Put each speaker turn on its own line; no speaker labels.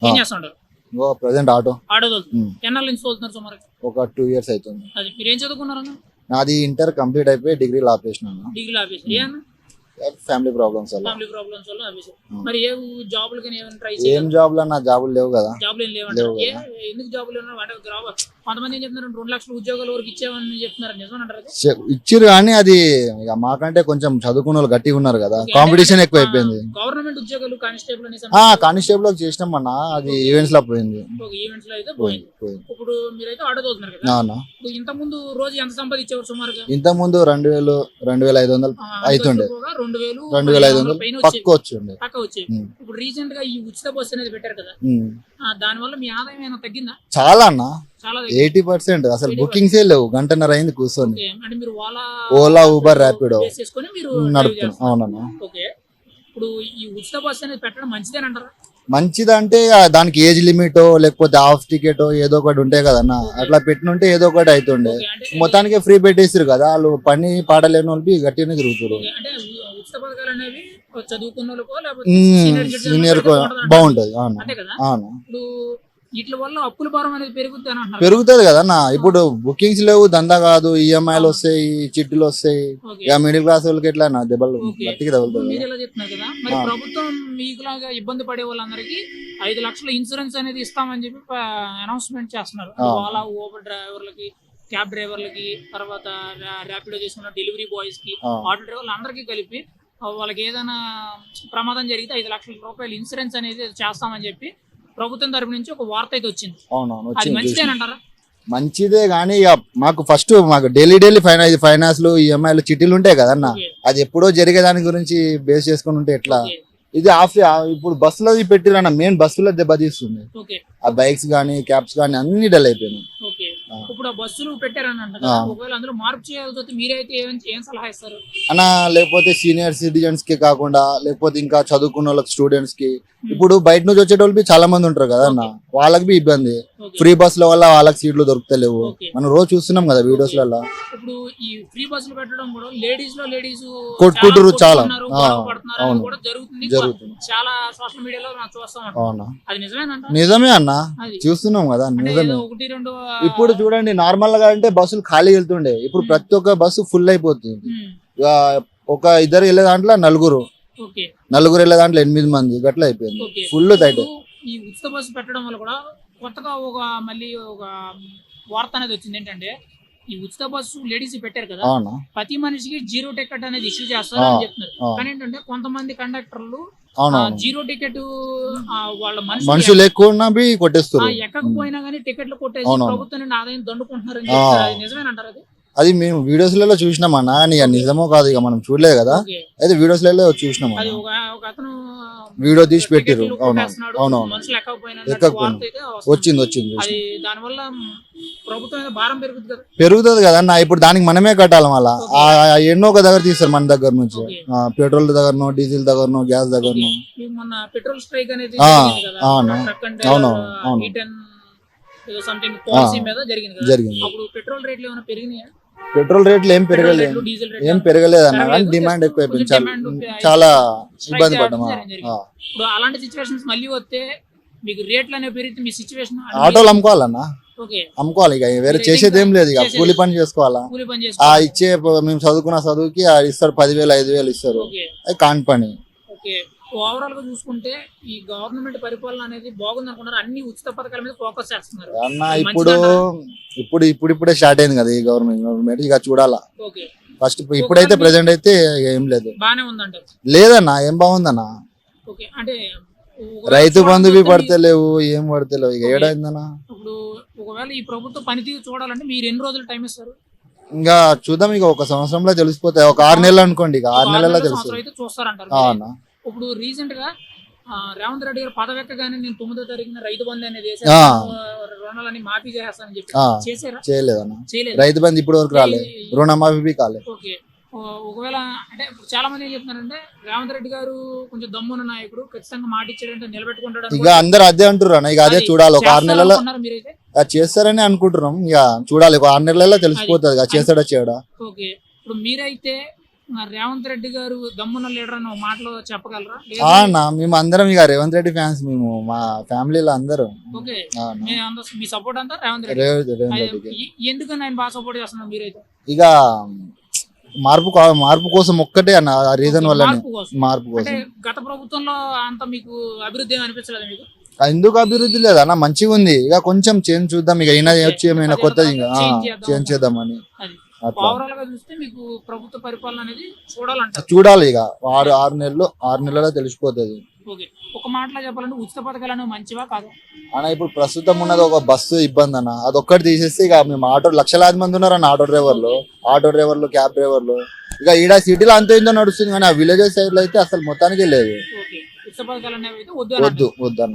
ఏం చేస్తుంటారు?
Present auto
ఎన్నాళ్ళ నుంచి తోలుతున్నారు సుమారు?
ఒక 2 years అవుతుంది.
అది మీరు ఏం చదువుకున్నారన్న?
నాది ఇంటర్ కంప్లీట్ అయిపోయి డిగ్రీలో ఆపేసినాను.
డిగ్రీలో ఆపేసి ఏమన్నా
ఫ్యామిలీ ప్రాబ్లమ్స్ వల్ల.
ఫ్యామిలీ ప్రాబ్లమ్స్ వల్ల ఆపేసి. మరి ఏ జాబులు కానీ ఏమైనా ట్రై
ఏం జాబ్లు అన్న, జాబులు లేవు కదా.
జాబులు ఏం లేవంటారు? ఎందుకు జాబులు లేవు అంటే కొంతమంది ఏం చెప్తున్నారు 2 లక్షల ఉద్యోగాల వరకు ఇచ్చేవని చెప్తున్నారు, నిజమేనంటారు?
ఇచ్చిరు కానీ అది ఇక మాకంటే కొంచెం చదువుకున్న వాళ్ళు గట్టిగా ఉన్నారు కదా, కాంపిటీషన్ ఎక్కువ అయిపోయింది.
గవర్నమెంట్ ఉద్యోగాలు కానిస్టేబుల్
కానిస్టేబుల్ చేసినాం అన్న, అది ఈవెంట్స్ లో పోయింది.
ఈవెంట్స్ లో అయితే పోయింది. ఇప్పుడు మీరైతే ఆటో తోలుతున్నారు కదా, ఇంత ముందు రోజు ఎంత సంపాదించేవారు సుమారుగా?
ఇంత ముందు 2000 2500 అవుతుండే. 2500 పక్క వచ్చిండే.
ఇప్పుడు రీసెంట్ గా ఈ ఉచిత బస్సు అనేది పెట్టారు కదా, దాని వల్ల మీ ఆదాయం ఏమైనా తగ్గిందా?
చాలా అన్న, 80% అసలు బుకింగ్స్ ఏ లేవు. గంటన్నర అయింది కూర్చొని.
అంటే మీరు
ఓలా ఊబర్ ర్యాపిడో
నడుపుతున్నాం.
అవునన్నా.
ఇప్పుడు ఈ ఉచిత బస్సు అనేది పెట్టడం మంచిదేనంటారా?
మంచిదంటే దానికి ఏజ్ లిమిట్ లేకపోతే హాఫ్ టికెట్ ఏదో ఒకటి ఉంటాయి కదన్న, అట్లా పెట్టినుంటే ఏదో ఒకటి అవుతుండే. మొత్తానికి ఫ్రీ పెట్టేసారు కదా, వాళ్ళు పని పాడలేని వాళ్ళు గట్టిగానే తిరుగుతారు. సీనియర్ బాగుంటది. అవును, పెరుగుతుంది కదన్న. ఇప్పుడు బుకింగ్స్ లేవు, దందా కాదు, ఈఎంఐలు వస్తాయి, చిట్టులు వస్తాయి. ఇక మిడిల్ క్లాస్ వాళ్ళకి ఎట్లా దెబ్బలు గట్టిగా తగులుతుంది.
ప్రభుత్వం మీకులాగా ఇబ్బంది పడే వాళ్ళందరికీ 5 లక్షల ఇన్సూరెన్స్ అనేది ఇస్తామని చెప్పి అనౌన్స్మెంట్ చేస్తున్నారు. ఓలా ఊబర్ డ్రైవర్లకి, క్యాబ్ డ్రైవర్లకి, తర్వాత ర్యాపిడో చేసుకున్న డెలివరీ బాయ్స్ కి, ఆటో డ్రైవర్లు అందరికీ కలిపి వాళ్ళకి ఏదైనా ప్రమాదం జరిగితే 5 లక్షల రూపాయలు ఇన్సూరెన్స్ అనేది చేస్తామని చెప్పి ప్రభుత్వం తరపు నుంచి ఒక వార్త అయితే వచ్చింది. అది మంచిదేనంటారా?
మంచిదే కానీ ఇక మాకు డైలీ ఫైనాన్స్ ఈఎంఐలు చిట్టీలు ఉంటాయి కదన్న, అది ఎప్పుడో జరిగే దాని గురించి బేస్ చేసుకుని ఉంటే ఎట్లా? ఇది ఇప్పుడు బస్సులో పెట్టిరన్న, మెయిన్ బస్సులో దెబ్బతీస్తుంది. ఆ బైక్స్ గానీ క్యాబ్స్ గానీ అన్ని డల్ అయిపోయినాయి.
ఇప్పుడు ఆ బస్సులు పెట్టారని అంటారు, ఒకవేళ అందులో మార్పు చేయాల్సి వస్తే మీరైతే ఏం సలహా ఇస్తారు
అన్న? లేకపోతే సీనియర్ సిటిజన్స్ కి కాకుండా లేకపోతే ఇంకా చదువుకున్న వాళ్ళకి, స్టూడెంట్స్ కి, ఇప్పుడు బయట నుంచి వచ్చేటోళ్ళు చాలా మంది ఉంటారు కదా అన్న, వాళ్ళకి ఇబ్బంది. ఫ్రీ బస్సుల వల్ల వాళ్ళకి సీట్లు దొరుకుతలేవు. మనం రోజు చూస్తున్నాం కదా వీడియోస్ లలో.
ఇప్పుడు ఈ ఫ్రీ బస్సులు పెట్టడం కూడా లేడీస్
కొట్టుకుంటారు చాలా.
జరుగుతుంది చాలా సోషల్ మీడియాలో చూస్తాం. అది
నిజమే అన్న, చూస్తున్నాం కదా. నిజమే. ఇప్పుడు చూడండి, నార్మల్ గా అంటే బస్సులు ఖాళీ వెళ్తుండే, ఇప్పుడు ప్రతి ఒక్క బస్సు ఫుల్ అయిపోతుంది. ఒక ఇద్దరు వెళ్ళే దాంట్లో నలుగురు వెళ్ళే దాంట్లో 8 మంది గట్ల అయిపోయింది. Full tight.
ఈ ఉచిత బస్సు పెట్టడం వల్ల కూడా కొత్తగా మళ్ళీ ఒక వార్త అనేది వచ్చింది. ఏంటంటే ఈ ఉచిత బస్సు లేడీస్ పెట్టారు కదా, ప్రతి మనిషికి 0 టికెట్ అనేది ఇష్యూ చేస్తారు అని చెప్తున్నారు. కానీ ఏంటంటే కొంతమంది కండక్టర్లు 0 టికెట్ వాళ్ళ
మనుషులు ఎక్కువ కొట్టేస్తారు,
ఎక్కకపోయినా కానీ టికెట్లు కొట్టేసి ప్రభుత్వం ఆదాయం దండుకుంటున్నారు అని చెప్తారు. నిజమేనంటారు?
అది మేము వీడియోస్ లలో చూసినామన్నా, నిజమో కాదు ఇక మనం చూడలేదు కదా, అయితే వీడియోస్ లలో చూసినాం. వీడియో తీసి పెట్టారు. అవునవును, వచ్చింది. పెరుగుతుంది కదన్నా. ఇప్పుడు దానికి మనమే కట్టాలి. మళ్ళా ఎన్నో ఒక దగ్గర తీస్తారు మన దగ్గర నుంచి, పెట్రోల్ దగ్గరనో, డీజిల్ దగ్గరనో, గ్యాస్ దగ్గరనో.
పెట్రోల్ స్ట్రైక్ అనేది జరిగింది.
పెట్రోల్ రేట్లు ఏం పెరగలేదు అన్న, కానీ డిమాండ్ ఎక్కువ అయిపోయింది. చాలా ఇబ్బంది పడ్డాము.
అలాంటి సిచువేషన్స్ మళ్ళీ వస్తే మీకు రేట్లు అనేవి పెరిగితే మీ సిచువేషన్?
ఆటోలు అమ్ముకోవాలన్నా, అమ్ముకోవాలి. ఇక వేరే చేసేది ఏం లేదు. ఇక కూలి పని చేసుకోవాలా. ఇచ్చే మేము చదువుకున్న చదువుకి ఇస్తారు 10,000 5,000 ఇస్తారు. అది కాని పని.
ఓవరాల్ గా చూసుకుంటే ఈ గవర్నమెంట్ పరిపాలన అనేది బాగుంది అనుకున్నారు, అన్ని ఉచిత పథకాల మీద ఫోకస్ చేస్తున్నారు
అన్న. ఇప్పుడే స్టార్ట్ అయింది కదా ఈ గవర్నమెంట్, ఇక చూడాలా. ఫస్ట్ ఇప్పుడైతే ప్రెసెంట్ అయితే ఏం లేదు.
బానే ఉందంటారు?
లేదన్నా, ఏం బాగుందన్నా.
అంటే
రైతు బంధువి పడతలేవు, ఏం పడతలేవు. ఇక ఏడైందన్నా.
ఇప్పుడు ఒకవేళ ఈ ప్రభుత్వ పనితీరు చూడాలంటే మీరు ఎన్ని రోజులు టైం ఇస్తారు?
ఇంకా చూద్దాం. ఇక 1 సంవత్సరంలో తెలిసిపోతాయి. ఒక 6 నెలలు అనుకోండి, ఇక 6 నెలల్లో తెలుస్తుంది.
చూస్తారంటారు. ఇప్పుడు రీసెంట్ గా రేవంత్ రెడ్డి గారు పదవెక్కగానే నేను 9వ తారీఖున రైతు బంధు అనేది రుణాలని మాఫీ చేస్తానని చెప్పి చేశారా?
చేయలేదన్న. రైతు బంధు ఇప్పుడు వరకు రాలేదు, రుణమాఫీ కాలేదు.
ఒకవేళ అంటే చాలా మంది ఏం చెప్తున్నారంటే రేవంత్ రెడ్డి గారు కొంచెం దమ్మున్న నాయకుడు, ఖచ్చితంగా మాట ఇచ్చాడంటే నిలబెట్టుకుంటాడు.
ఇక అందరు అదే అంటున్నారు. ఇక అదే చూడాలి. ఒక 6 నెలల్లో చేస్తారని అనుకుంటున్నాం. ఇక చూడాలి. ఒక 6 నెలల్లో తెలిసిపోతుంది చేస్తాడా చేయడా.
ఇప్పుడు మీరైతే మరి రేవంత్ రెడ్డి గారు దమ్మున్న లీడర్ అని ఒక మాటలో చెప్పగలరా?
అన్న మేము అందరం ఇక రేవంత్ రెడ్డి ఫ్యాన్స్, మేము మా ఫ్యామిలీలో అందరూ.
ఓకే,
ఆ అన్న.
మీ సపోర్ట్ అంతా రేవంత్ రెడ్డి.
రేవంత్ రెడ్డికి
ఎందుకని ఆయన బాగా సపోర్ట్ చేస్తున్నారు మీరైతే?
ఇక మార్పు కోసం ఒక్కటే అన్న, ఆ రీజన్ వల్లనే.
మార్పు కోసం.
మార్పు
అంటే
కోసం.
గత ప్రభుత్వంలో అంత మీకు అభివృద్ధి ఏమి అనిపించలేదు మీకు?
ఎందుకు అభివృద్ధి లేదు అన్న, మంచిగా ఉంది. ఇక కొంచెం చేంజ్ చూద్దాం, ఇక అయినా వచ్చి ఏమైనా కొత్తది ఇంకా చేంజ్ చేద్దామని
అది
అట్లా
ఓవరాల్ గా చూస్తే మీకు ప్రభుత్వ పరిపాలన అనేది చూడాలంటారు.
చూడాలి. ఇక ఆరు నెలల్లో తెలిసిపోతుంది.
ఓకే, ఒక మాటలో చెప్పాలంటే ఉచిత పథకాలు అనేవి మంచివా కాదు?
అన్న ఇప్పుడు ప్రస్తుతం ఉన్నది ఒక బస్సు ఇబ్బంది అన్న, అదొక్కటి తీసేస్తే ఇక మేము లక్షలాది మంది ఉన్నారు అన్న ఆటో డ్రైవర్లు క్యాబ్ డ్రైవర్లు. ఇక ఈడ సిటీలో అంత ఏందో నడుస్తుంది, కానీ ఆ విలేజెస్ సైడ్ లో అయితే అసలు మొత్తానికి లేదు.
ఓకే, ఉచిత పథకాలు అనేవి అయితే వద్దు
వద్దు అన్న.